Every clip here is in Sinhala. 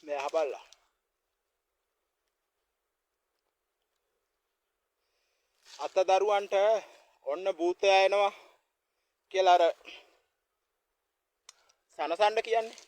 මේ අහපල්ලා. අත දරුවන්ට ඔන්න භූතය එනවා කියලා අර සනසන්න කියන්නේ.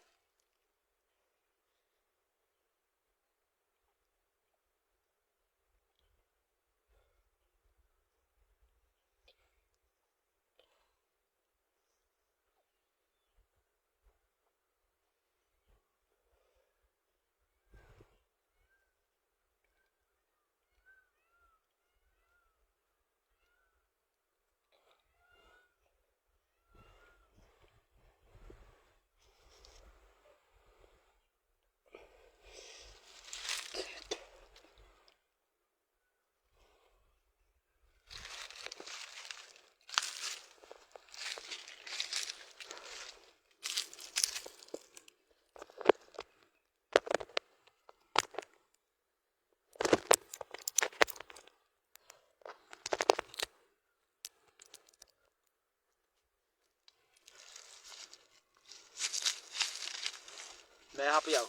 මේ අපි යව.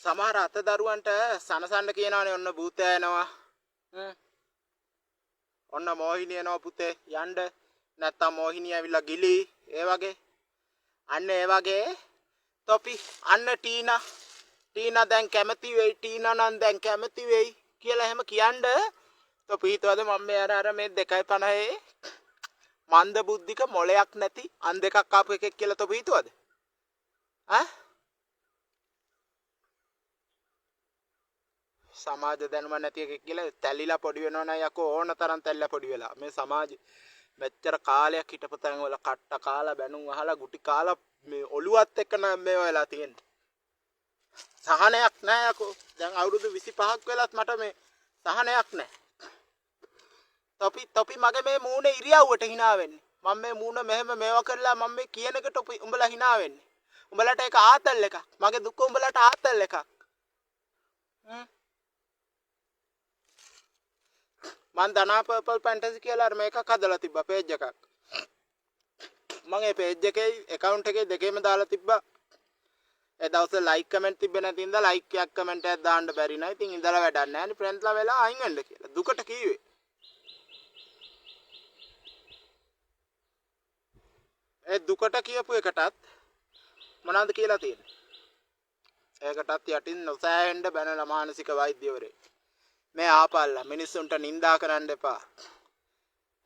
සමහර අත දරුවන්ට සනසන්න කියනවානේ ඔන්න භූතය එනවා. ඔන්න මෝහිනිය එනවා පුතේ යන්න. නැත්තම් මෝහිනිය ඇවිල්ලා ගිලි ඒ වගේ. අන්න ඒ වගේ තොපි අන්න ටීනා දැන් කැමති වෙයි ටීනා නම් දැන් කැමති වෙයි කියලා එහෙම කියන්න. තොපි හිතවද මම මේ අර මේ 2.50 මන්ද බුද්ධික මොලයක් නැති අන් දෙකක් ආපු එකෙක් කියලා තොපි හිතවද? සමාජ දැනුම නැති එකෙක් කියලා තැලිලා පොඩි වෙනවා නම් යකෝ ඕන තරම් තැලිලා පොඩි වෙලා. මේ සමාජ මෙච්චර කාලයක් හිටපු තැන් වල කට්ට කාලා බැනුම් අහලා ගුටි කාලා මේ ඔළුවත් එක්ක නම් මේ වෙලා තියෙන්නේ. සහනයක් නැහැ යකෝ. දැන් අවුරුදු 25ක් වෙලත් මට මේ සහනයක් නැහැ. තොපි මගේ මේ මූණේ ඉරියව්වට hina වෙන්නේ. මම මේ මූණ මෙහෙම මේවා කරලා මම මේ කියන එකට උඹලා hina වෙන්නේ. උඹලට ඒක ආතල් එකක්. මගේ දුක උඹලට ආතල් එකක්. මන් දනා පර්පල් ෆැන්ටසි කියලා අර මේකක් හදලා තිබ්බා පේජ් එකක්. මම ඒ පේජ් එකේ account එකේ දෙකේම දාලා තිබ්බා. ඒ දවසේ like comment තිබ්බේ නැති ඉඳලා like එකක් comment එකක් දාන්න බැරි නෑ. ඉතින් ඉඳලා වැඩක් නෑ නේ ෆ්‍රෙන්ඩ්ස්ලා වෙලා අයින් වෙන්න කියලා. දුකට කීවේ. ඒ දුකට කියපු එකටත් මොනවද කියලා තියෙන්නේ? ඒකටත් යටින් නොසෑහෙන්න බැනලා මානසික වෛද්‍යවරේ. මේ ආපල්ලා මිනිස්සුන්ට නිඳා කරන්න එපා.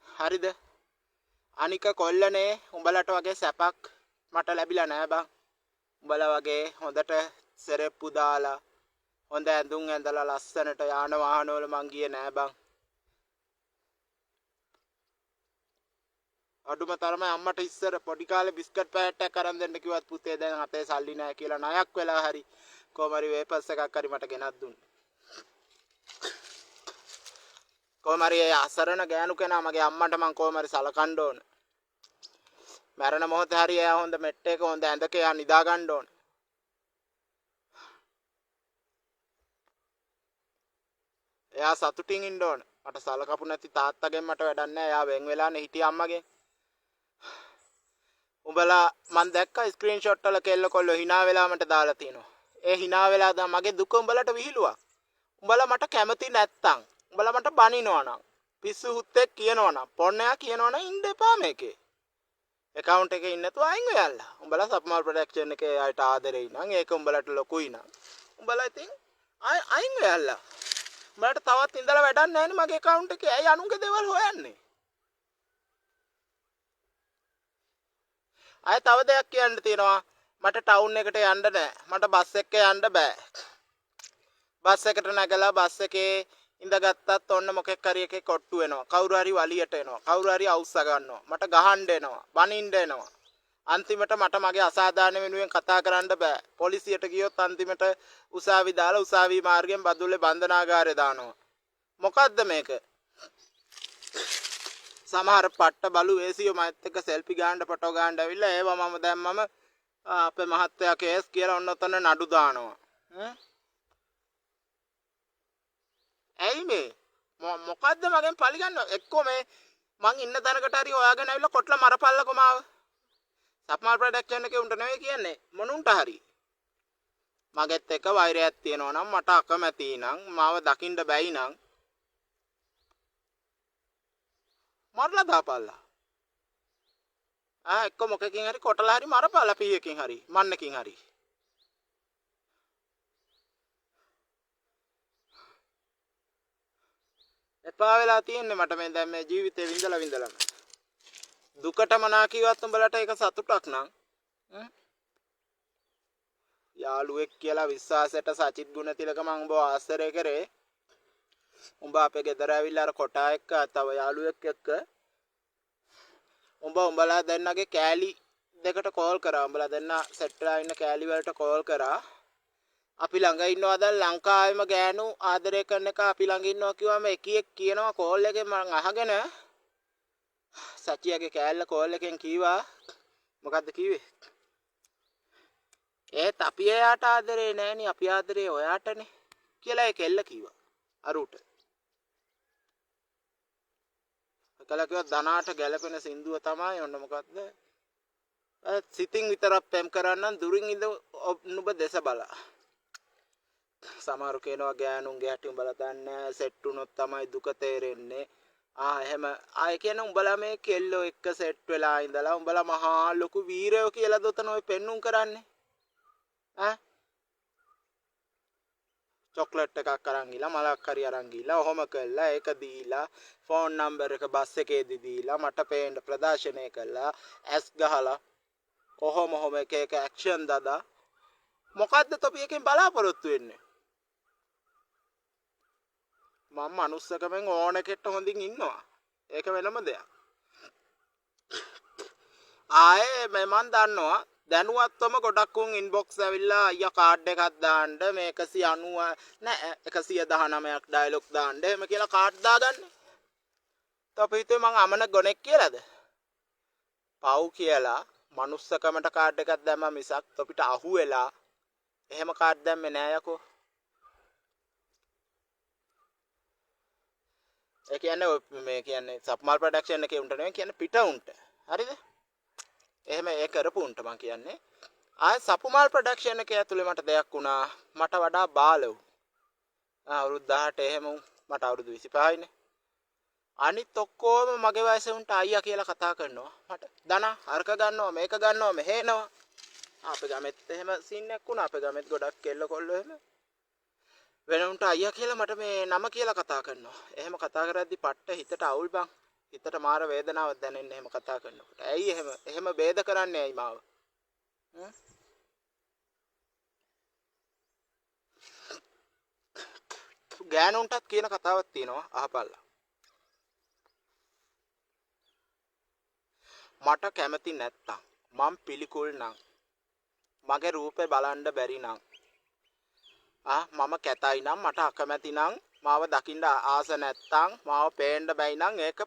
හරිද? අනික කොල්ලනේ උඹලට වගේ සැපක් මට ලැබිලා නෑ බං. උඹලා වගේ හොඳට සෙරෙප්පු දාලා හොඳ ඇඳුම් ඇඳලා ලස්සනට යාන වාහන වල මං ගියේ නෑ බං. අඩුම තරමේ අම්මට ඉස්සර පොඩි කාලේ බිස්කට් පැකට් එකක් අරන් දෙන්න කිව්වත් පුතේ දැන් අතේ සල්ලි නෑ කියලා ණයක් වෙලා හරි කොහමරි වේපර්ස් එකක් හරි මට ගෙනත් දුන්නේ. කොහමරි අසරණ ගෑනු කෙනා මගේ අම්මන්ට මං කොහමරි සලකන්න ඕන. මරණ මොහොතේ හරි එයා හොඳ මෙට් එක හොඳ ඇඳක එයා නිදා ගන්න ඕන. එයා සතුටින් ඉන්න ඕන. මට සලකපු නැති තාත්තගෙන් මට වැඩක් නැහැ. එයා වෙන් වෙලානේ හිටිය අම්මගෙන්. උඹලා මං දැක්ක ස්ක්‍රීන්ෂොට් වල කෙල්ල කොල්ල hina වෙලා මට දාලා තිනවා. ඒ hina වෙලා දා මගේ දුක උඹලට විහිළුවක්. උඹලා මට කැමති නැත්තම් උඹලා මට බනිනවා නම් පිස්සු හුත්තෙක් කියනවා නම් පොන්නයා කියනවා නම් ඉන්න එපා මේකේ. account එකේ ඉන්නතු අයින් වෙයල්ලා. උඹලා සබ්මාල් ප්‍රොඩක්ෂන් එකේ ආයට ආදරෙයි නම් ඒක උඹලට ලොකුයි නම් උඹලා ඉතින් අයින් වෙයල්ලා. උඹලට තවත් ඉඳලා වැඩක් නැහැ නේ මගේ account එකේ. ඇයි අනුන්ගේ දේවල් හොයන්නේ? අය තව දෙයක් කියන්න තියෙනවා. මට ටවුන් එකට යන්න බෑ. මට බස් එකේ යන්න බෑ. බස් එකට නැගලා බස් එකේ ඉඳගත්තත් ඔන්න මොකෙක් හරි එකේ කොට්ටු වෙනවා. කවුරු හරි වලියට එනවා. කවුරු හරි අවුස්ස ගන්නවා. මට ගහන්න එනවා. බනින්න එනවා. අන්තිමට මට මගේ අසාධාරණ වෙනුවෙන් කතා කරන්න බෑ. පොලිසියට ගියොත් අන්තිමට උසාවි දාලා උසාවි මාර්ගයෙන් බදුල්ලේ බන්ධනාගාරේ දානවා. මොකද්ද මේක? සමහර පට්ට බලු වේසියෝ මයිත් එක්ක සෙල්ෆි ගන්න ෆොටෝ ගන්න ඇවිල්ලා ඒවා මම දැන් මම අපේ මහත්තයා කේස් කියලා ඔන්න ඔතන නඩු දානවා. ඇයි මේ මොකද්ද මගෙන් පරිගන්න එක්කෝ මේ මං ඉන්න තැනකට හරි හොයාගෙන ඇවිල්ලා කොట్ల මරපල්ලකෝ මාව. සප්මාල් ප්‍රොඩක්ෂන් එකේ උන්ට නෙවෙයි කියන්නේ මොනුන්ට හරි. මගෙත් එක වෛරයක් තියෙනවා නම් මට අකමැති නම් මාව දකින්න බැයි නම් මරලා දාපල්ලා. එක්ක මොකකින් හරි කොටලා හරි මරපාලා පීයකින් හරි මන්නකින් හරි. එපා වෙලා තියෙන්නේ මට මේ දැන් මේ ජීවිතේ විඳලම. දුකටම නා කිව්වත් උඹලට ඒක සතුටක් නං. යාළුවෙක් කියලා විශ්වාසයට සචිත් ගුණතිලක මං උඹව ආශ්‍රය කරේ. උඹ අපේ ගෙදර ඇවිල්ලා අර කොටා එක්ක තව යාළුවෙක් එක්ක උඹලා දෙන්නගේ කෑලි දෙකට කෝල් කරා. උඹලා දෙන්න සෙට් වෙලා ඉන්න කෑලි වලට කෝල් කරා. අපි ළඟ ඉන්නවා දැන් ලංකාවේම ගෑනු ආදරය කරන එක අපි ළඟ ඉන්නවා කිව්වම එකියෙක් කියනවා කෝල් එකෙන් මං අහගෙන සචියාගේ කෑල්ල කෝල් එකෙන් කීවා මොකද්ද කිව්වේ? ඒත් අපි එයාට ආදරේ නෑනේ අපි ආදරේ ඔයාටනේ කියලා ඒ කෙල්ල කිව්වා අරුට. කලා කිව්වා ධනාට ගැලපෙන සින්දුව තමයි ඔන්න මොකද්ද? සිතින් විතරක් පෙම් කරන්නම් දුරින් ඉඳ නුඹ දෙස බලා. සමහරු කියනවා ගෑනුන්ගේ හැටි උඹලා දන්නේ සෙට් වුණොත් තමයි දුක තේරෙන්නේ. එහෙම ආයේ කියන උඹලා මේ කෙල්ලෝ එක්ක සෙට් වෙලා ඉඳලා උඹලා මහා ලොකු වීරයෝ කියලා දොතන ඔය පෙන්නුම් කරන්නේ. චොක්ලට් එකක් අරන් ගිහලා මලක් හරි අරන් ගිහලා ඔහොම කළා ඒක දීලා ෆෝන් නම්බර් එක බස් එකේදී දීලා මට පේන්න ප්‍රදර්ශනය කළා ඇස් ගහලා කොහොම එක ඇක්ෂන් දාදා මොකද්ද තොපි එකෙන් බලාපොරොත්තු වෙන්නේ? මම මනුස්සකමෙන් ඕන කෙට්ට හොඳින් ඉන්නවා. ඒක වෙනම දෙයක්. ආයේ මම දන්නවා දැනුවත්වම ගොඩක් උන් ඉන්බොක්ස් ඇවිල්ලා අයියා කාඩ් එකක් දාන්න මේ 190 නෑ 119ක් ඩයලොග් දාන්න එහෙම කියලා කාඩ් දාගන්න. තොපි හිතුවේ මං අමන ගොනෙක් කියලාද? පව් කියලා මනුස්සකමට කාඩ් එකක් දැම්මා මිසක් තොපිට අහු වෙලා එහෙම කාඩ් දැම්මේ නෑ යකෝ. ඒ කියන්නේ මේ කියන්නේ සප්මාල් ප්‍රොඩක්ෂන් එකේ උන්ට නෙවෙයි කියන්නේ පිට උන්ට. හරිද? එහෙම ඒ කරපු උන්ට මං කියන්නේ. සප්මාල් ප්‍රොඩක්ෂන් එකේ ඇතුලේ මට දෙයක් වුණා. මට වඩා බාල වුණා. අවුරුදු 18 එහෙම මට අවුරුදු 25යිනේ. අනිත් ඔක්කොම මගේ වයසේ උන්ට අයියා කියලා කතා කරනවා. මට දන අරක ගන්නවා මේක ගන්නවා මෙහෙනවා. අපේ ගමෙත් එහෙම සීන් එකක් වුණා. අපේ ගමෙත් ගොඩක් කෙල්ල කොල්ලෝ එහෙම වෙන උන්ට අයියා කියලා මට මේ නම කියලා කතා කරනවා. එහෙම කතා කරද්දි පට්ට හිතට අවුල් බං. හිතට මාර වේදනාවක් දැනෙන්නේ එහෙම කතා කරනකොට. ඇයි එහෙම ભેද කරන්නේ ඇයි මාව? ගෑනුන්ටත් කියන කතාවක් තියෙනවා අහපල්ලා. මට කැමති නැත්තම් මම පිළිකුල් නම් මගේ රූපේ බලන්න බැරි නම් මම කැතයි නම් මට අකමැති නම් මාව දකින්න ආස නැත්තම් මාව පේන්න බැයි නම් ඒක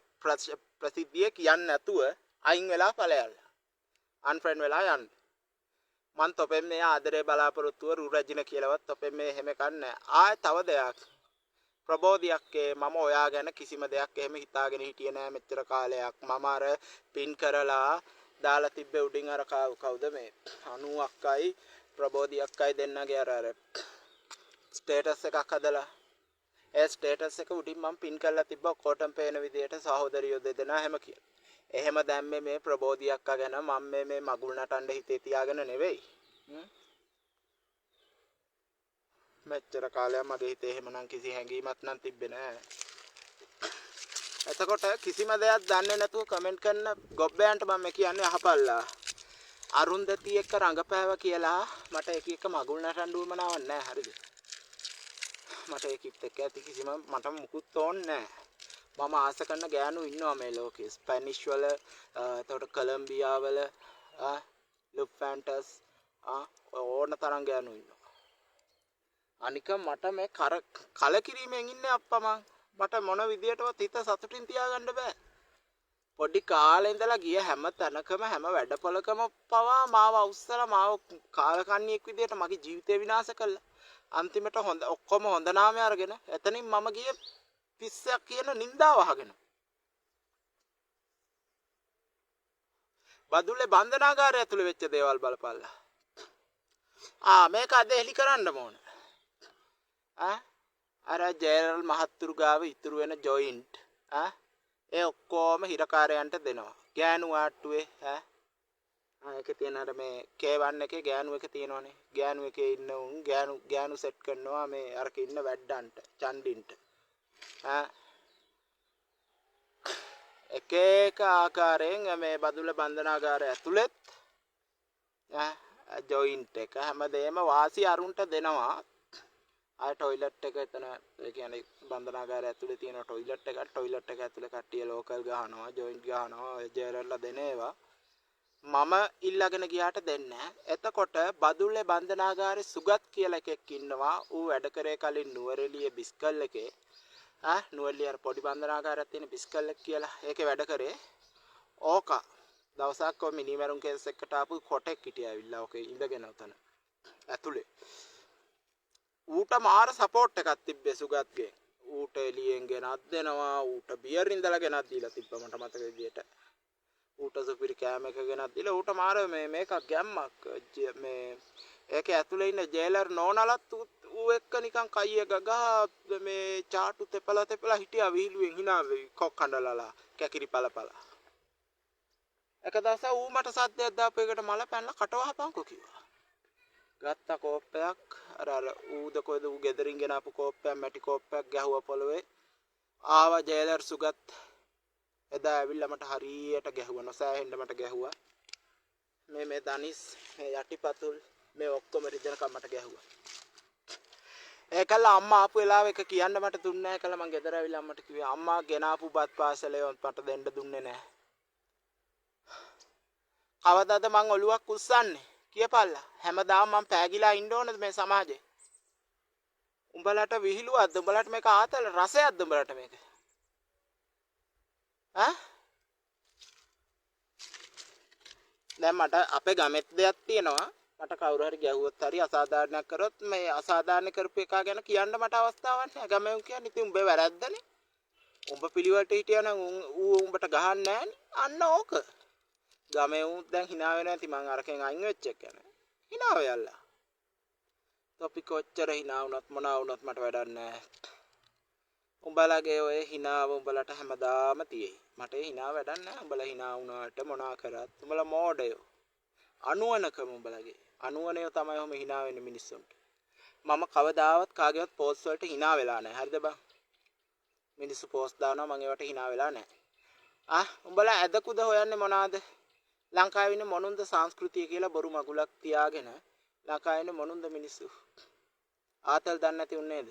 ප්‍රසිද්ධිය කියන්නේ නැතුව අයින් වෙලා ඵලයල්ලා අන්ෆ්‍රෙන්ඩ් වෙලා යන්න. මං තොපෙන් මේ ආදරේ බලාපොරොත්තුව රුරජින කියලාවත් තොපෙන් මේ එහෙම කන්නේ. තව දෙයක් ප්‍රබෝධයක් මම ඔයා ගැන කිසිම දෙයක් එහෙම හිතාගෙන හිටියේ නෑ මෙච්චර කාලයක්. මම අර පින් කරලා දාලා තිබ්බේ උඩින් අර කවුද මේ 90ක්යි ප්‍රබෝධියක්යි දෙන්නගේ අර ස්ටේටස් එකක් හදලා ඒ ස්ටේටස් එක උඩින් මම පින් කරලා තිබ්බා කොටම් පේන විදියට සහෝදරියෝ දෙදෙනා හැම කියලා. එහෙම දැම්මේ මේ ප්‍රබෝධියක් ගැන මම මේ මගුල් නටන්න හිතේ තියාගෙන නෙවෙයි. මෙච්චර කාලයක් මගේ හිතේ එහෙමනම් කිසි හැඟීමක් නම් තිබ්බේ නෑ. එතකොට කිසිම දෙයක් දන්නේ නැතුව කමෙන්ට් කරන ගොබ්බයන්ට මම කියන්නේ අහපල්ලා. අරුන්දති එක්ක රංගපෑව කියලා මට එක මගුල් නටන්න උවමනාවක් නෑ. හරිද? මට ඒකිට එක්ක ඇති කිසිම මට මුකුත් ඕනේ නෑ. මම ආස කරන ගෑනු ඉන්නවා මේ ලෝකේ. ස්පැනිෂ් වල එතකොට කොලොම්බියා වල ලුප් ෆැන්ටස් ඕන තරම් ගෑනු ඉන්නවා. අනික මට මේ කලකිරීමෙන් ඉන්නේ අප්පා මං. මට මොන විදියටවත් හිත සතුටින් තියාගන්න බෑ. පොඩි කාලේ ඉඳලා ගිය හැම තැනකම හැම වැඩපොලකම පවා මාව අවුස්සලා මාව කාලකන්ණියෙක් විදියට මගේ ජීවිතේ විනාශ කළා. අන්තිමට ඔක්කොම හොඳ නාමය අරගෙන එතනින් මම ගියේ පිස්සක් කියන නින්දාව අහගෙන. බදුල්ලේ බන්ධනාගාරය ඇතුලේ වෙච්ච දේවල් බලපල්ලා. මේක අද එලි කරන්න ඕන. අර ජෙනරල් මහත්තුරු ගාව ඉතුරු වෙන ජොයින්ට් ඒ ඔක්කොම හිරකාරයන්ට දෙනවා. ගෑනු ආට්ටුවේ ඒකේ තියෙන අර මේ K1 එකේ ගෑනු එක තියෙනවනේ. ගෑනු එකේ ඉන්න උන් ගෑනු සෙට් කරනවා මේ අරක ඉන්න වැඩ්ඩන්ට, චන්ඩින්ට. එක එක ආකාරයෙන් මේ බදුල්ල බන්ධනාගාරය ඇතුළෙත් ජොයින්ට් එක හැමදේම වාසි අරුන්ට දෙනවා. टॉयलेट එක එතන ඒ කියන්නේ බන්ධනාගාරය ඇතුලේ තියෙන টয়ලට් එක ඇතුලේ කට්ටිය ලෝකල් ගහනවා ජොයින්ට් ගහනවා ජේරල්ලා දෙන ඒවා මම ඉල්ලගෙන ගියාට දෙන්නේ එතකොට බදුල්ලේ බන්ධනාගාරේ සුගත් කියලා එකෙක් ඉන්නවා ඌ වැඩ කරේ කලින් නුවරඑළිය බිස්කල් එකේ නුවරඑළිය අර පොඩි බන්ධනාගාරයක් තියෙන බිස්කල් එක කියලා ඒකේ වැඩ කරේ ඕක දවසක් කො මිනිමරුන් කේස් එකට ආපු කොටෙක් හිටියා ඇවිල්ලා ඕකේ ඉඳගෙන උතන ඇතුලේ ඌට මාර සපෝට් එකක් තිබ්බේ සුගත්ගේ ඌට එළියෙන් ගෙනත් දෙනවා ඌට බියර් ඉඳලා ගෙනත් දීලා තිබ්බා මට මතක විදියට ඌට සුපිරි කෑම එක ගෙනත් දීලා ඌට මාර මේක ගැම්මක් මේ ඒකේ ඇතුලේ ඉන්න ජේලර් නෝනලත් ඌ එක්ක නිකන් කයිය ගගා මේ චාටු තෙපලා හිටියා විහිළුවෙන් hina කොක් කණ්ඩලලා කැකිරි පළපල එක දවසක් ඌ මට සද්දයක් දාපු එකට මල පැනලා කට වහපන්කෝ කිව්වා ගත්ත කෝප්පයක් අර ඌද කොයිද ඌ ගෙදරින් ගෙන ආපු කෝප්පයක් මැටි කෝප්පයක් ගැහුවා පොළවේ ආවා ජේලර් සුගත් එදා ඇවිල්ලා මට හරියට ගැහුවා නොසෑහෙන්න මට ගැහුවා මේ දනිස් මේ යටිපතුල් මේ ඔක්කොම රිදෙනකම් මට ගැහුවා ඒකල අම්මා ආපු වෙලාව එක කියන්න මට දුන්නේ නැහැ කළා මං ගෙදර ඇවිල්ලා අම්මට කිව්වා අම්මා ගෙන ආපු බත් පාසලේ මට දෙන්න දුන්නේ නැහැ කවදාද මං ඔලුවක් උස්සන්නේ කියපල්ලා හැමදාම මම පෑගිලා ඉන්න ඕනද මේ සමාජේ උඹලට විහිළුවක්ද උඹලට මේක ආතල රසයක්ද උඹලට මේක දැන් මට අපේ ගමෙත් දෙයක් තියෙනවා මට කවුරු හරි ගැහුවොත් හරි අසාධාරණයක් කරොත් මේ අසාධාරණ කරපු එක ගැන කියන්න මට අවස්ථාවක් නැහැ ගමෙන් කියන්නේ ඉතින් උඹේ වැරද්දනේ උඹ පිළිවෙලට හිටියනම් ඌ උඹට ගහන්නේ නැහනේ අන්න ඕක ගමේ උන් දැන් hina වෙනවා ඇති මං අරකෙන් අයින් වෙච්ච එක ගැන hina වෙයල්ලා තොපි කොච්චර hina වුණත් මොනවා වුණත් මට වැඩක් නැහැ උඹලගේ ඔය hinaව උඹලට හැමදාම තියෙයි මට hina වැඩක් නැහැ උඹලා hina වුණාට මොනවා කරත් උඹලා මෝඩයෝ අනුවනකම උඹලගේ අනුවනයෝ තමයි ඔහොම hina වෙන්නේ මිනිස්සුන්ට මම කවදාවත් කාගේවත් පෝස්ට් වලට hina වෙලා නැහැ හරිද බං මිනිස්සු පෝස්ට් දානවා මම ඒවට hina වෙලා නැහැ උඹලා ඇදකුද හොයන්නේ මොනවාද ලංකාවේ ඉන්න මොනුන්ද සංස්කෘතිය කියලා බොරු මගුලක් තියාගෙන ලංකාවේ ඉන්න මොනුන්ද මිනිස්සු ආතල් දන්නේ නැති උන්නේද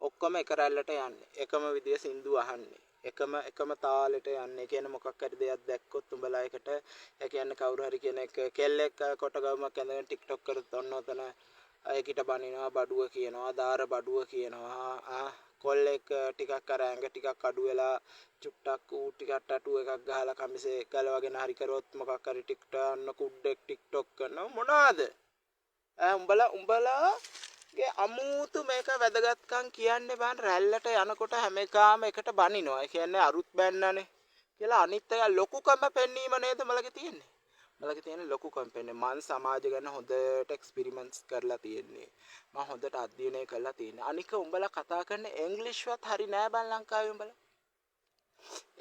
ඔක්කොම එක රැල්ලට යන්නේ එකම විදිය සින්දු අහන්නේ එකම තාලෙට යන්නේ කියන්නේ මොකක් හරි දෙයක් දැක්කොත් උඹලා එකට ඒ කියන්නේ කවුරු හරි කියන එක කෙල්ලෙක් කොට ගවුමක් ඇඳගෙන TikTok කරත් ඔන්න ඔතන ඒකිට බනිනවා බඩුව කියනවා දාර බඩුව කියනවා කොල්ලෙක් ටිකක් අර ඇඟ ටිකක් අඩු වෙලා චුට්ටක් ඌ ටිකක් ටටු එකක් ගහලා කමිසේ ගලවගෙන හරි කරොත් මොකක් හරි TikTok අන්න කුඩෙක් TikTok කරනවා මොනවාද උඹලාගේ අමුතු මේක වැදගත්කම් කියන්නේ බං රැල්ලට යනකොට හැම එකම එකට බනිනවා ඒ කියන්නේ අරුත් බැන්නනේ කියලා අනිත් අය ලොකුකම පෙන්වීම නේද මලගේ තියෙන්නේ මලගේ තියෙන ලොකුකම් පෙන්නේ මං සමාජ ගැන හොඳට එක්ස්පෙරිමන්ට්ස් කරලා තියෙන්නේ මම හොඳට අධ්‍යයනය කරලා තියෙන්නේ අනික උඹලා කතා කරන ඉංග්‍රීසිවත් හරි නෑ බං ලංකාවේ උඹලා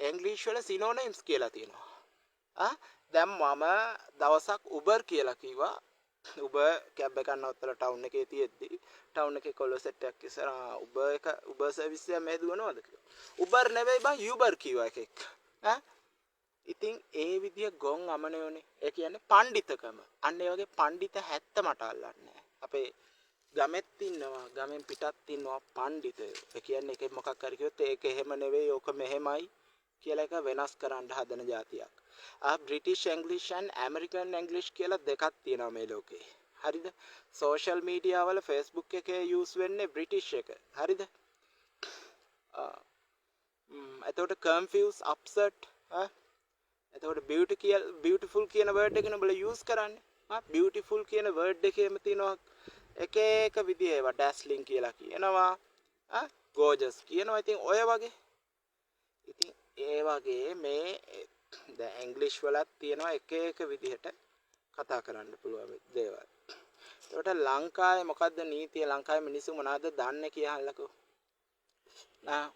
ඉංග්‍රීසි වල සිනෝනිම්ස් කියලා තියෙනවා දැන් මම දවසක් උබර් කියලා කිව්වා උබර් කැබ් එකක් නවත්තලා ටවුන් එකේ තියෙද්දි ටවුන් එකේ කොල්ල සෙට් එකක් ඉස්සරහා උබර් සර්විස් එක මේ දුවනවද කියලා උබර් නෙවෙයි බං යුබර් කිව්වා එකෙක් ඉතින් ඒ විදිය ගොන් අමනයෝනේ ඒ කියන්නේ පඬිතකම අන්න ඒ වගේ පඬිත හැත්ත මට අල්ලන්නේ අපේ ගමෙත් ඉන්නවා ගමෙන් පිටත් ඉන්නවා පඬිතයෝ ඒ කියන්නේ එකේ මොකක් හරි කිව්වොත් ඒක එහෙම නෙවෙයි ඕක මෙහෙමයි කියලා එක වෙනස් කරන්න හදන જાතියක් බ්‍රිටිෂ් ඉංග්‍රීසි and ඇමරිකන් ඉංග්‍රීසි කියලා දෙකක් තියෙනවා මේ ලෝකේ හරිද සෝෂල් මීඩියා වල Facebook එකේ යූස් වෙන්නේ බ්‍රිටිෂ් එක හරිද එතකොට කන්ෆියුස් අප්සෙට් එතකොට බියුටිෆුල් කියන වර්ඩ් එක නුඹලා යූස් කරන්නේ බියුටිෆුල් කියන වර්ඩ් එකේම තියෙනවා එක එක විදිහ ඒවා ඩැස්ලින් කියලා කියනවා ගෝජස් කියනවා ඉතින් ඔය වගේ ඉතින් ඒ වගේ මේ දැන් ඉංග්‍රීසි වලත් තියෙනවා එක එක විදිහට කතා කරන්න පුළුවන් දේවල්. ඒකට ලංකාවේ මොකද්ද නීතිය? ලංකාවේ මිනිස්සු මොනවද දන්නේ කියහල්ලකෝ.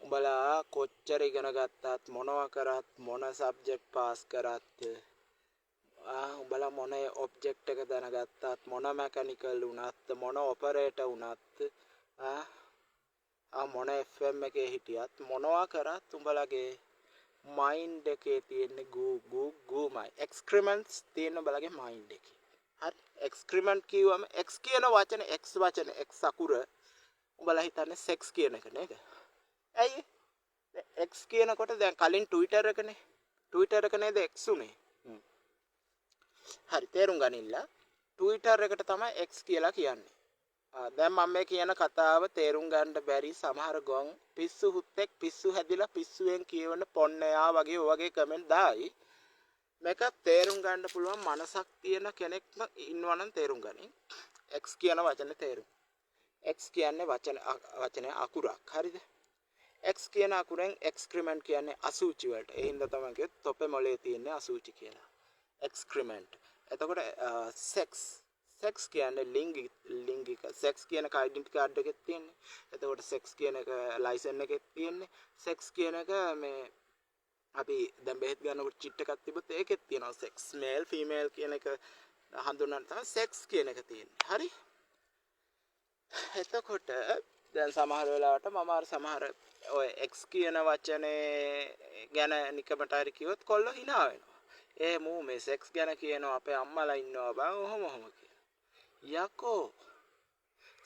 උඹලා කොච්චර ඉගෙන ගත්තත් මොනවා කරත් මොන සබ්ජෙක්ට් පාස් කරත් උඹලා මොන ඔබ්ජෙක්ට් එක දැනගත්තත් මොන මැකනිකල් වුණත් මොන ඔපරේටර් වුණත් මොන FM එකේ හිටියත් මොනවා කරත් උඹලගේ මයින්ඩ් එකේ තියෙන ගූමයි එක්ස්ක්‍රිමන්ට්ස් තියෙන උඹලගේ මයින්ඩ් එකේ. හරි එක්ස්ක්‍රිමන්ට් කිව්වම x කියන වචනේ x අකුර උඹලා හිතන්නේ සෙක්ස් කියන එක නේද? ඇයි x කියනකොට දැන් කලින් Twitter එකනේ. Twitter එක නේද x උනේ. හරි තේරුම් ගනින්න. Twitter එකට තමයි x කියලා කියන්නේ. දැන් මම මේ කියන කතාව තේරුම් ගන්න බැරි සමහර ගොන් පිස්සු හුත්තෙක් පිස්සු හැදිලා පිස්සුවෙන් කියවන පොන්නයා වගේ ඔයගේ කමෙන්ට් දායි. මේක තේරුම් ගන්න පුළුවන් මනසක් තියෙන කෙනෙක්ම ඉන්නවනම් තේරුම් ගනින්. x කියන වචනේ තේරුම්. x කියන්නේ වචනේ අකුරක්. හරිද? x කියන අකුරෙන් එක්ස්ක්‍රිමන්ට් කියන්නේ අසුචි වලට. ඒ හින්දා තමයි කිව්වේ තොපේ මොලේ තියෙන අසුචි කියලා. එක්ස්ක්‍රිමන්ට්. එතකොට සෙක්ස් කියන්නේ ලිංගික. සෙක්ස් කියන එක ඩෙන්ටිටි කාඩ් එකේ තියෙන්නේ. එතකොට සෙක්ස් කියන එක ලයිසන් එකේ තියෙන්නේ. සෙක්ස් කියන එක මේ අපි දැන් බෙහෙත් ගන්නකොට චිට් එකක් තිබ්බොත් ඒකෙත් තියෙනවා සෙක්ස්. මේල් ෆීමේල් කියන එක හඳුන්වන්න තමයි සෙක්ස් කියන එක තියෙන්නේ. හරි? එතකොට දැන් සමහර වෙලාවට මම අර සමහර ඔය x කියන වචනේ ගැන නිකමට හරි කිව්වොත් කොල්ලෝ hina වෙනවා. මූ මේ සෙක්ස් ගැන කියනවා අපේ අම්මලා ඉන්නවා බං ඔහොම කියන. යකෝ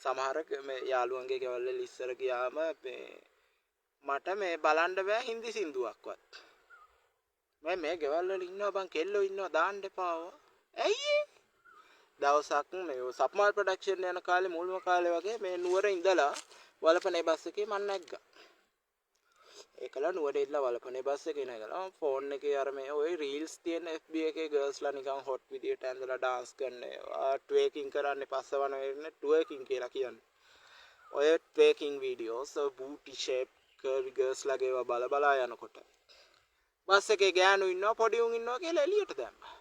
සමහර මේ යාළුවන්ගේ ගෙවල් වල ඉස්සර ගියාම මට මේ බලන්න බෑ හින්දි සින්දුවක්වත්. මේ ගෙවල් වල ඉන්නවා බං කෙල්ලෝ ඉන්නවා දාන්න එපා. ඇයි දවසක් මේ සප්මාල් ප්‍රොඩක්ෂන් යන කාලේ මුල්ම කාලේ වගේ මේ නුවර ඉඳලා වලපනේ බස් එකේ මම නැග්ගා. ඒකලා නුවර ඉඳලා වලපනේ බස් එකේ නැගලා ෆෝන් එකේ අර මේ ඔය රීල්ස් තියෙන FB එකේ ගර්ල්ස්ලා නිකන් හොට් විදියට ඇඳලා ඩාන්ස් කරන ට්වේකින් කරන්නේ පස්සවන වෙන්නේ ට්වේකින් කියලා කියන්නේ. ඔය ට්වේකින් වීඩියෝස් බූටි ෂේප් කර්වි ගර්ල්ස්ලාගේ බලා යනකොට බස් එකේ ගෑනු ඉන්නවා පොඩි උන් ඉන්නවා කියලා එළියට දැම්මා.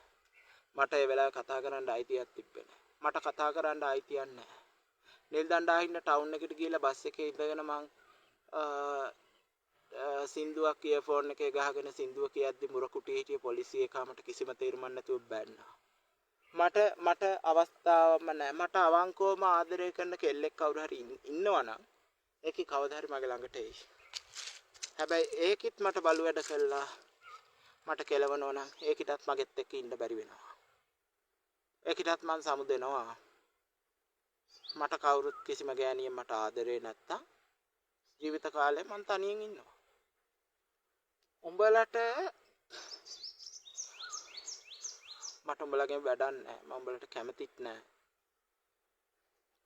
මට ඒ වෙලාවේ කතා කරන්න අයිතියක් තිබ්බේ නැහැ. මට කතා කරන්න අයිතියක් නැහැ. නිල්දණ්ඩාහින්න ටවුන් එකට ගිහලා බස් එකේ ඉඳගෙන මං සින්දුවක් ඉයර්ෆෝන් එකේ ගහගෙන සින්දුව කියද්දි මුරකුටි හිටිය පොලිසිය එකමට කිසිම තීරමක් නැතුව බැන්නා. මට අවස්ථාවම නැහැ. මට අවංකවම ආදරය කරන කෙල්ලෙක් කවුරු හරි ඉන්නවනම් ඒකේ කවදා හරි මගේ ළඟට එයි. හැබැයි ඒකිට මට බලු වැඩ කළා මට කෙලවනවා නම් ඒකිටත් මගෙත් එක්ක ඉන්න බැරි වෙනවා. ඒකිටත් මං සමුදෙනවා. මට කවුරුත් කිසිම ගෑණියෙක් මට ආදරේ නැත්තම් ජීවිත කාලේ මං තනියෙන් ඉන්නවා. උඹලට මට උඹලගෙන් වැඩක් නැහැ. මම උඹලට කැමතිත් නැහැ.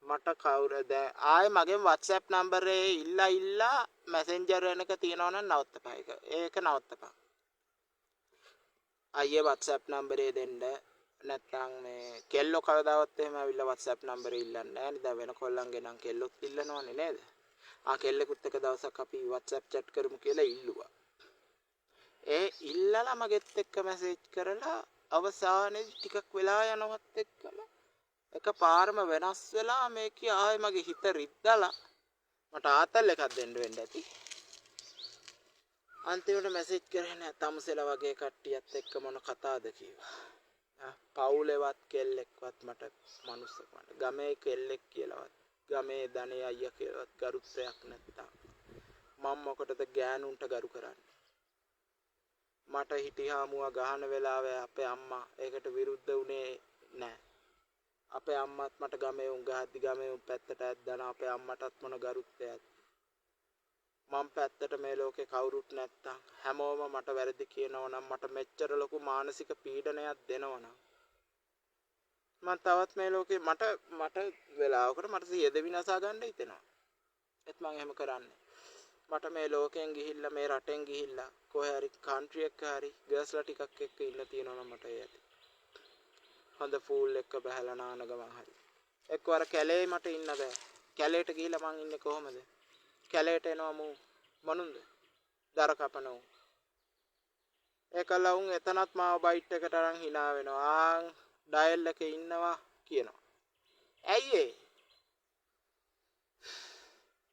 මට කවුරුද ආයේ මගෙන් WhatsApp නම්බරේ ඉල්ලා Messenger එකක තියනවනම් නවත්තපන් ඒක. ඒක නවත්තපන්. අයියේ WhatsApp නම්බරේ දෙන්න නැත්නම් මේ කෙල්ලෝ කවදාවත් එහෙම ඇවිල්ලා WhatsApp නම්බරේ ඉල්ලන්නේ නැහැ නේද? වෙන කොල්ලන්ගේ නම් කෙල්ලොත් ඉල්ලනවනේ නේද? කෙල්ලෙකුත් එක දවසක් අපි WhatsApp chat කරමු කියලා ඉල්ලුවා. ඒ ඉල්ලලා මගෙත් එක්ක මැසේජ් කරලා අවසානයේදී ටිකක් වෙලා යනවත් එක්කම එකපාරම වෙනස් වෙලා මේකේ ආයේ මගේ හිත රිද්දලා මට ආතල් එකක් දෙන්න වෙන්න ඇති. අන්තිමට මැසේජ් කරේ නෑ තමුසෙලා වගේ කට්ටියත් එක්ක මොන කතාවද කිව්වා. පවුලේවත් කෙල්ලෙක්වත් මට මනුස්සකමට ගමේ කෙල්ලෙක් කියලාවත් ගමේ ධනේ අයියා කියලාවත් ගරුත්වයක් නැත්තම් මම මොකටද ගෑනුන්ට ගරු කරන්නේ. මට හිටියාමුවා ගහන වෙලාවේ අපේ අම්මා ඒකට විරුද්ධ වුණේ නෑ. අපේ අම්මත් මට ගමේ උන් ගහද්දි ගමේ උන් පැත්තට ඇද්දාන අපේ අම්මටත් මොන ගරුත්වයක්ද. මම පැත්තට මේ ලෝකේ කවුරුත් නැත්තම් හැමෝම මට වැරදි කියනවා නම් මට මෙච්චර ලොකු මානසික පීඩනයක් දෙනවා නම් මම තවත් මේ ලෝකේ මට වෙලාවකට මට සියද විනාසා ගන්න හිතෙනවා. ඒත් මම එහෙම කරන්නේ. මට මේ ලෝකෙන් ගිහිල්ලා මේ රටෙන් ගිහිල්ලා කොහේ හරි කන්ට්‍රි එකක හරි ගර්ල්ස්ලා ටිකක් එක්ක ඉන්න තියෙනවා නම් මට ඒ ඇති. හොඳ ෆූල් එක බහලා නාන ගමන් හරි. එක්වර කැලේ මට ඉන්න බෑ. කැලේට ගිහිල්ලා මං ඉන්නේ කොහමද? කැලේට එනවා මු මනුන්ද? දර කපනෝ. ඒකලා උන් එතනත් මාව බයිට් එකට අරන් hina වෙනවා. ඩයල් එකේ ඉන්නවා කියනවා. ඇයි ඒ?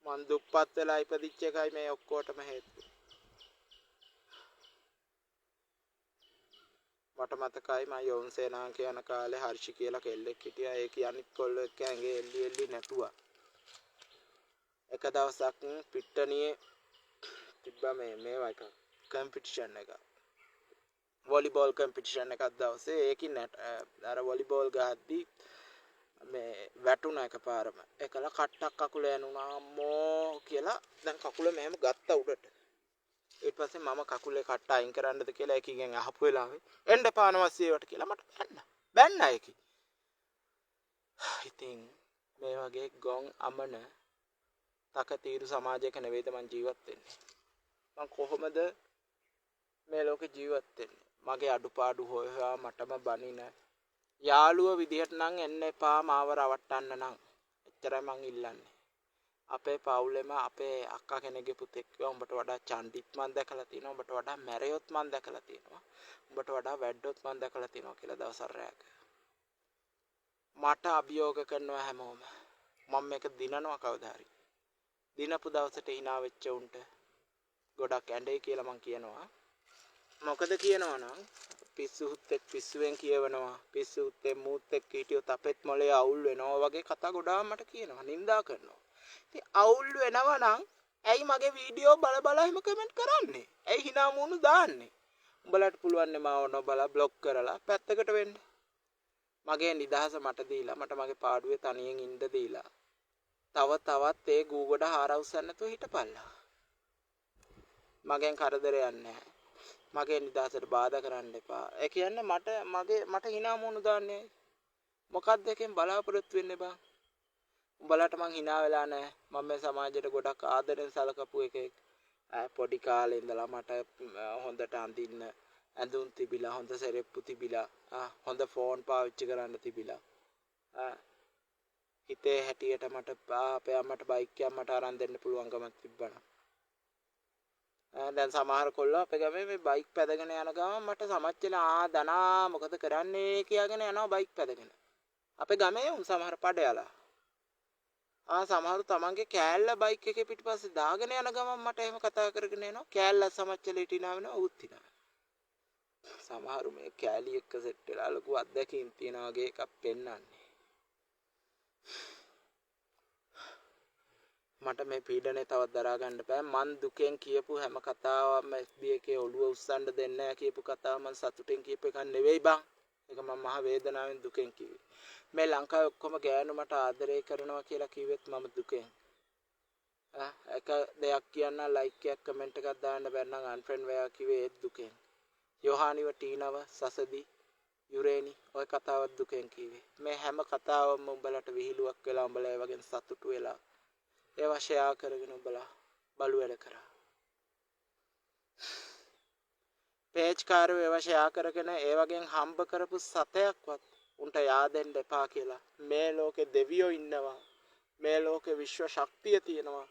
මං දුප්පත් වෙලා ඉපදිච්ච එකයි මේ ඔක්කොටම හේතුව. මට මතකයි මම යොන්සේනා කියන කාලේ හර්ෂි කියලා කෙල්ලෙක් හිටියා. ඒ කියන්නේ කොල්ලෝ එක්ක ඇඟේ එල්ලි එල්ලි නැතුවා. එක දවසක් පිට්ටනියේ තිබ්බා මේවා එක කම්පිටිෂන් එක. වොලිබෝල් කම්පිටිෂන් එකක් දවසේ ඒකින් අර වොලිබෝල් ගහද්දි මේ වැටුණා එකපාරම. ඒකල කට්ටක් කකුල යනුණා අම්මෝ කියලා. දැන් කකුල මෙහෙම ගත්තා උඩට. ඊට පස්සේ මම කකුලේ කට්ට අයින් කරන්නද කියලා එකකින් අහපු වෙලාවේ එන්න පානවස්සේවට කියලා මට බැන්න එකකි. ඉතින් මේ වගේ ගොන් අමන තකතිරු සමාජයක නෙවෙයිද මං ජීවත් වෙන්නේ. මං කොහොමද මේ ලෝකේ ජීවත් වෙන්නේ? මගේ අඩුපාඩු හොයලා මටම බනින යාළුව විදිහට නම් එන්න එපා මාව රවට්ටන්න නම්. එච්චරයි මං ඉල්ලන්නේ. අපේ පවුලෙම අපේ අක්කා කෙනෙක්ගේ පුතෙක් කිව්වා උඹට වඩා චන්දිත් මං දැකලා තියෙනවා. උඹට වඩා මැරෙයොත් මං දැකලා තියෙනවා. උඹට වඩා වැඩොත් මං දැකලා තියෙනවා කියලා දවසක් රැයක. මට අභියෝග කරනවා හැමෝම. මම මේක දිනනවා කවදා හරි. දිනපු දවසට hina වෙච්ච උන්ට ගොඩක් ඇඬේ කියලා මං කියනවා. මොකද කියනවා නම් පිස්සු හුත්තෙක් පිස්සුවෙන් කියවනවා. පිස්සු හුත්තේ මූත් එක්ක හිටියොත් අපෙත් මොලේ අවුල් වෙනවා වගේ කතා ගොඩාක් මට කියනවා. නින්දා කරනවා. ඉතින් අවුල් වෙනවා නම් ඇයි මගේ වීඩියෝ බල බල එහෙම කමෙන්ට් කරන්නේ? ඇයි hina මුණු දාන්නේ? උඹලට පුළුවන් නේ මාව නොබලා બ્લોක් කරලා පැත්තකට වෙන්න. මගේ නිදහස මට දීලා මට මගේ පාඩුවේ තනියෙන් ඉන්න දීලා තවත් ඒ ගූගොඩ හාරවුස්සන්න නැතුව හිටපල්ලා. මගෙන් කරදරයක් නැහැ. මගේ නිදහසට බාධා කරන්න එපා. ඒ කියන්නේ මට hina මුණු දාන්නේ. මොකක්ද එකෙන් බලාපොරොත්තු වෙන්නේ බං? උඹලට මං hina වෙලා නැහැ. මම මේ සමාජයට ගොඩක් ආදරෙන් සලකපු එකෙක්. පොඩි කාලේ ඉඳලා මට හොඳට අඳින්න ඇඳුම් තිබිලා හොඳ සෙරෙප්පු තිබිලා හොඳ ෆෝන් පාවිච්චි කරන්න තිබිලා හිතේ හැටියට මට අපේ අම්මට බයික් එකක් මට අරන් දෙන්න පුළුවන්කමක් තිබ්බනම් දැන් සමහර කොල්ලෝ අපේ ගමේ මේ බයික් පැදගෙන යන ගමන් මට සමච්චලා දනා මොකද කරන්නේ කියාගෙන යනවා බයික් පැදගෙන අපේ ගමේ උන් සමහර පඩයලා සමහරු තමන්ගේ කෑල්ල බයික් එකේ පිටිපස්සේ දාගෙන යන ගමන් මට එහෙම කතා කරගෙන එනවා කෑල්ල සමච්චලේ හිටිනා වෙනවා උත් හිනා සමහරු මේ කෑලි එක්ක සෙට් වෙලා ලොකු අත්දැකීම් තියන වගේ එකක් පෙන්වන්නේ මට මේ පීඩනේ තවත් දරා ගන්න බෑ මං දුකෙන් කියපු හැම කතාවක්ම FB එකේ ඔළුව උස්සන්න දෙන්නේ නැහැ කියපු කතාව මං සතුටෙන් කියපු එකක් නෙවෙයි බං ඒක මම මහ වේදනාවෙන් දුකෙන් කිව්වේ මේ ලංකාවේ ඔක්කොම ගෑනු මට ආදරය කරනවා කියලා කිව්වෙත් මම දුකෙන් එක දෙයක් කියන්න ලයික් එකක් කමෙන්ට් එකක් දාන්න බැන්නම් අන්ෆ්‍රෙන්ඩ් වෙයා කිව්වේ ඒත් දුකෙන් යෝහානිව ටීනව සසදි යුරේනි ඔය කතාවත් දුකෙන් කිව්වේ මේ හැම කතාවම උඹලට විහිළුවක් වෙලා උඹලා ඒ වගේ සතුටු වෙලා ඒවා ෂෙයා කරගෙන උඹලා බලු වැඩ කරා පේජ් කාරෝ ඒවා ෂෙයා කරගෙන ඒ වගේ හම්බ කරපු සතයක්වත් උන්ට yaadෙන්න එපා කියලා මේ ලෝකේ දෙවියෝ ඉන්නවා මේ ලෝකේ විශ්ව ශක්තිය තියෙනවා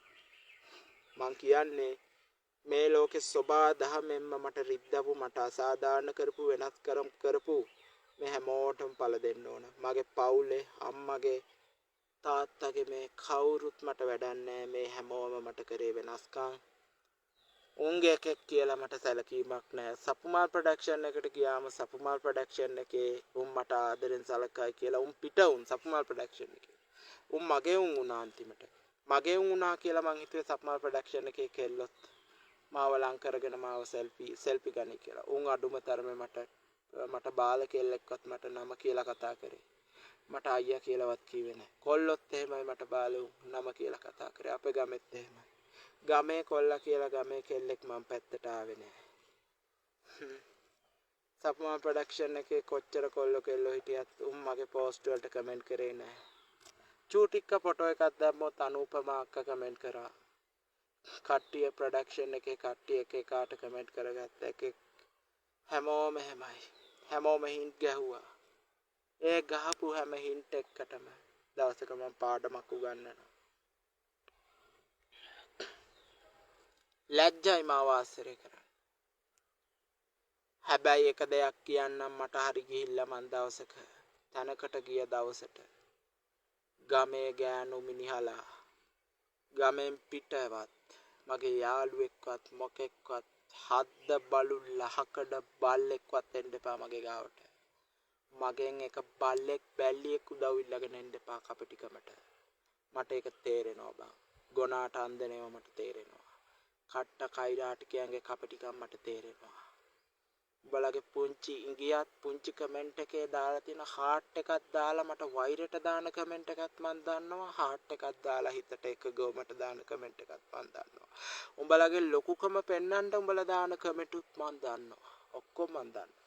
මං කියන්නේ මේ ලෝකේ සබා දහමෙන්ම මට රිද්දපු මට අසාධාරණ කරපු වෙනස් කරපු මේ හැමෝටම පළ දෙන්න ඕන මගේ පවුලේ අම්මගේ තාත්තගේ මේ කවුරුත් මට වැඩන්නේ මේ හැමෝම මට කරේ වෙනස්කම් උන්ගේ එකෙක් කියලා මට සැලකීමක් නැහැ සපුමාල් ප්‍රොඩක්ෂන් එකට ගියාම සපුමාල් ප්‍රොඩක්ෂන් එකේ උන් මට ආදරෙන් සලකයි කියලා උන් පිට උන් සපුමාල් ප්‍රොඩක්ෂන් එකේ උන් මගේ උන් වුණා අන්තිමට මගේ උන් වුණා කියලා මං හිතුවේ සපුමාල් ප්‍රොඩක්ෂන් එකේ කෙල්ලොත් මාව ලං කරගෙන මාව සෙල්ෆි ගනි කියලා. උන් අඩුම තරමේ මට බාල කෙල්ලෙක්වත් මට නම කියලා කතා කරේ. මට අයියා කියලාවත් කිව්වේ නැහැ. කොල්ලොත් එහෙමයි මට බාලු නම කියලා කතා කරේ. අපේ ගමෙත් එහෙමයි. ගමේ කොල්ලා කියලා ගමේ කෙල්ලෙක් මම පැත්තට ආවේ නැහැ. සප්මා ප්‍රොඩක්ෂන් එකේ කොච්චර කොල්ලෝ කෙල්ලෝ හිටියත් උන් මගේ පෝස්ට් වලට කමෙන්ට් කරේ නැහැ. චූටික්ක ෆොටෝ එකක් දැම්මොත් අනූපමා අක්කා කමෙන්ට් කරා. කට්ටිය ප්‍රොඩක්ෂන් එකේ කට්ටිය එක එකාට කමෙන්ට් කරගත්ත එක හැමෝම එහෙමයි හැමෝම හින්ට් ගැහුවා ඒ ගහපු හැම හින්ට් එකකටම දවසක මම පාඩමක් උගන්වනවා ලැජ්ජයි මාව ආශ්‍රය කරන්න හැබැයි එක දෙයක් කියන්නම් මට හරි ගිහිල්ලා මන් දවසක තැනකට ගිය දවසට ගමේ ගෑනු මිනිහලා ගමෙන් පිටවත් මගේ යාළුවෙක්වත් මොකෙක්වත් හද්ද බලු ලහකඩ බල්ලෙක්වත් එන්න එපා මගේ ගාවට. මගෙන් එක බල්ලෙක් බැල්ලියෙක් උදව් ඉල්ලගෙන එන්න එපා කපටිකමට. මට ඒක තේරෙනවා බං. ගොනාට අන්දනේව මට තේරෙනවා. කට්ට කෛරාටිකයන්ගේ කපටිකම් මට තේරෙනවා. උඹලගේ පුංචි ඉංගියත් පුංචි කමෙන්ට් එකේ දාලා තියෙන හાર્ට් එකක් දාලා මට වෛරයට දාන කමෙන්ට් එකක් මන් දන්නවා. හાર્ට් එකක් දාලා හිතට එකගෝ මට දාන කමෙන්ට් එකක් මන් දන්නවා. උඹලගේ ලොකුකම පෙන්වන්න උඹලා දාන කමෙන්ටුත් මන් දන්නවා. ඔක්කොම මන් දන්නවා.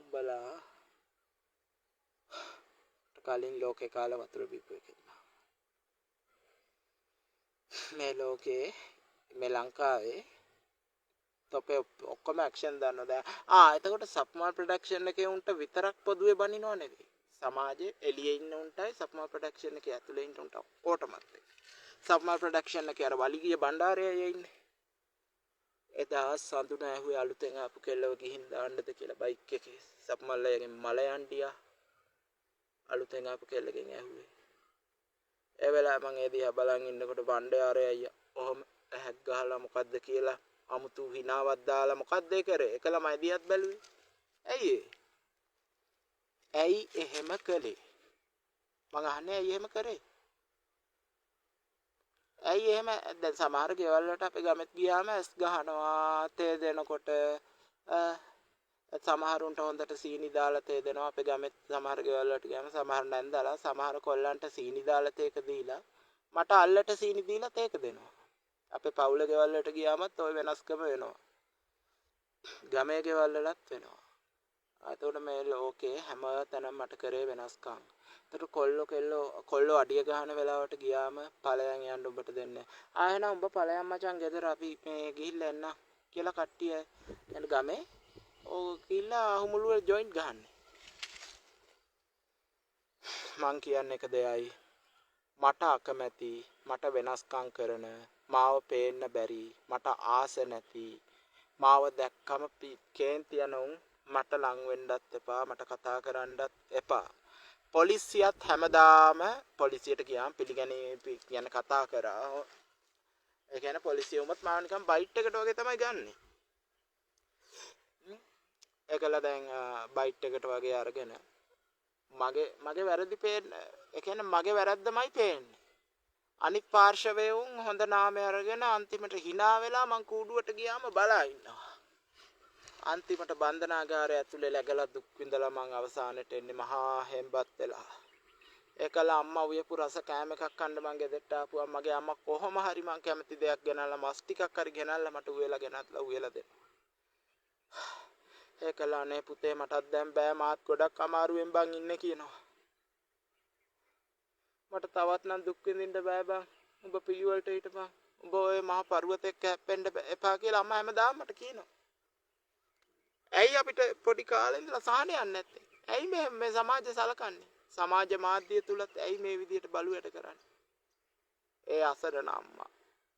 උඹලා කලින් ලෝකේ කාලා වතුර බීපු එකෙක්. මේ ලෝකේ මේ ලංකාවේ තොපේ ඔක්කොම ඇක්ෂන් දානවා දැන්. එතකොට සප්මාල් ප්‍රොඩක්ෂන් එකේ උන්ට විතරක් පොදුවේ බනිනව නෙවෙයි. සමාජයේ එළියේ ඉන්න උන්ටයි සප්මාල් ප්‍රොඩක්ෂන් එකේ ඇතුලේ ඉන්න උන්ට ඔක්කොටමත්. සප්මාල් ප්‍රොඩක්ෂන් එකේ අර වලිගිය බණ්ඩාරයේ ඉන්නේ. එදා සඳුන ඇහුවේ අලුතෙන් ආපු කෙල්ලව ගිහින් දාන්නද කියලා බයික් එකේ. සප්මාල්ලයෙන් මල යන්ඩියා. අලුතෙන් ආපු කෙල්ලගෙන් ඇහුවේ. ඒ වෙලාව මම ඒ දිහා බලන් ඉන්නකොට බණ්ඩාරය අයියා ඔහොම ඇහක් ගහලා මොකද්ද කියලා අමුතු හිනාවක් දාලා මොකද්ද ඒ කරේ? එක ළමයි දිහාත් බැලුවේ. ඇයි එහෙම කළේ? මං අහන්නේ ඇයි එහෙම කරේ? ඇයි එහෙම දැන් සමහර ගෙවල් වලට අපි ගමෙත් ගියාම ඇස් ගහනවා තේ දෙනකොට සමහරුන්ට හොඳට සීනි දාලා තේ දෙනවා. අපි ගමෙත් සමහර ගෙවල් වලට ගියාම සමහර නැන්දලා සමහර කොල්ලන්ට සීනි දාලා තේක දීලා මට අල්ලට සීනි දීලා තේක දෙනවා. අපේ පවුල ගෙවල් වලට ගියාමත් ওই වෙනස්කම වෙනවා. ගමේ ගෙවල් වලත් වෙනවා. එතකොට මේ ලෝකේ හැම තැනම මට කරේ වෙනස්කම්. එතකොට කොල්ලෝ අඩිය ගහන වෙලාවට ගියාම ඵලයන් යන්න උඹට දෙන්නේ. එහෙනම් උඹ ඵලයන් මචං ගෙදර අපි මේ ගිහිල්ලා එන්න කියලා කට්ටිය යන ගමේ ගිහිල්ලා අහුමුළුවේ ජොයින්ට් ගහන්නේ. මං කියන්නේ එක දෙයයි. මට අකමැති මට වෙනස්කම් කරන මාව පේන්න බැරි මට ආස නැති මාව දැක්කම කේන්ති යනුන් මට ලං වෙන්නත් එපා මට කතා කරන්නත් එපා. පොලිසියත් හැමදාම පොලිසියට ගියාම පිළිගැනීම කියන කතා කරා. ඒ කියන්නේ පොලිසිය උමත් මාව නිකන් බයිට් එකට වගේ තමයි ගන්නෙ. ඒකල දැන් බයිට් එකට වගේ අරගෙන මගේ වැරදි පේන්න. ඒ කියන්නේ මගේ වැරද්දමයි පේන්නේ. අනිත් පාර්ශවයේ උන් හොඳ නාමය අරගෙන අන්තිමට hina වෙලා මං කූඩුවට ගියාම බලා ඉන්නවා. අන්තිමට බන්ධනාගාරය ඇතුලේ läගලා දුක් විඳලා මං අවසානට එන්නේ මහා හෙම්බත් වෙලා. ඒකල අම්මා උයපු රස කෑම එකක් කන්න මං ගෙදරට ආපුවා. මගේ අම්මා කොහොම හරි මං කැමති දෙයක් ගෙනල්ලා මස් ටිකක් හරි ගෙනල්ලා මට උයලා ගෙනත්ලා උයලා දෙනවා. ඒකල අනේ පුතේ මටත් දැන් බෑ මාත් ගොඩක් අමාරුවෙන් බං ඉන්නේ කියනවා. මට තවත් නම් දුක් විඳින්න බෑ බං. උඹ පිළිවෙලට හිටපන්. උඹ ඔය මහා පර්වතෙක් කැප්පෙන්න එපා කියලා අම්මා හැමදාම මට කියනවා. ඇයි අපිට පොඩි කාලේ ඉඳලා සාහනයක් නැත්තේ? ඇයි මේ සමාජය සලකන්නේ? සමාජ මාධ්‍ය තුලත් ඇයි මේ විදියට බලුවට කරන්නේ? ඒ අසරණ අම්මා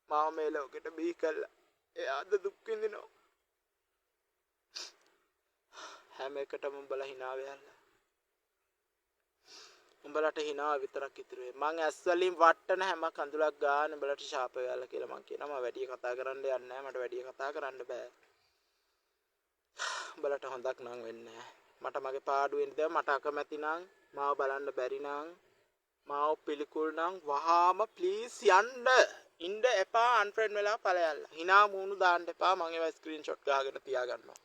මාව මේ ලෝකෙට බිහි කළා. එයාද දුක් විඳිනවා. හැම එකටම උඹලා hina වෙයල්ලා. උඹලට hina විතරක් ඉතුරු වෙයි. මං ඇස් වලින් වට්ටන හැම කඳුලක් ගන්න උඹලට ශාප වෙයල්ලා කියලා මං කියනවා. මම වැඩි කතා කරන්න යන්නේ නැහැ. මට වැඩි කතා කරන්න බෑ. උඹලට හොඳක් නම් වෙන්නේ නැහැ. මට මගේ පාඩුවෙන් දෙව මට අකමැති නම් මාව බලන්න බැරි නම් මාව පිළිකුල් නම් වහාම ප්ලීස් ඉන්න එපා අන්ෆ්‍රෙන්ඩ් වෙලා ඵලයල්ලා. hina මූණු දාන්න එපා. මම ඒවා ස්ක්‍රීන්ෂොට් ගහගෙන තියාගන්නවා.